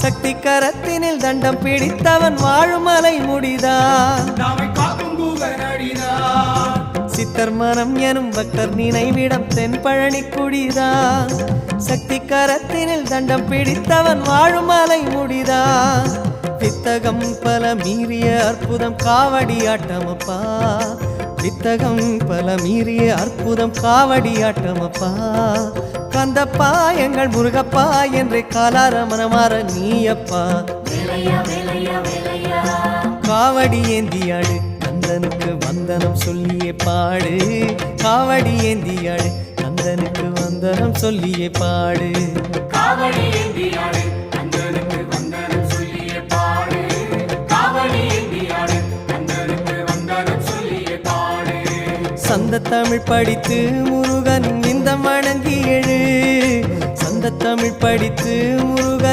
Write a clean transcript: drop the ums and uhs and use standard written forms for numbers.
சக்தி கரத்தினில் தண்டம் பிடித்தவன் வாழும் மலை முடிதான் சித்தர் மனம் எனும் பக்தர் நினைவிடம் தென்பழனி குடிதான் சக்தி கரத்தினில் தண்டம் பிடித்தவன் வாழும் மலை முடிதான் வித்தகம் பல மீறிய அற்புதம் காவடி ஆட்டமப்பா வித்தகம் பல மீறிய அற்புதம் காவடி ஆட்டமப்பா கந்தப்பா எங்கள் முருகப்பா என்று காலார மனமாற நீயப்பா காவடி ஏந்தியாடு கந்தனுக்கு வந்தனம் சொல்லியே பாடு காவடி ஏந்தியாடு கந்தனுக்கு வந்தனம் சொல்லியே பாடு காவடி ஏந்தியாடு கந்தனுக்கு வந்தனம் சொல்லியே பாடு காவடி ஏந்தியாடு கந்தனுக்கு வந்தனம் சொல்லியே பாடு சந்த தமிழ் படித்து முருகன் இந்த வணங்கி எழு சந்த தமிழ் படித்து முருகன்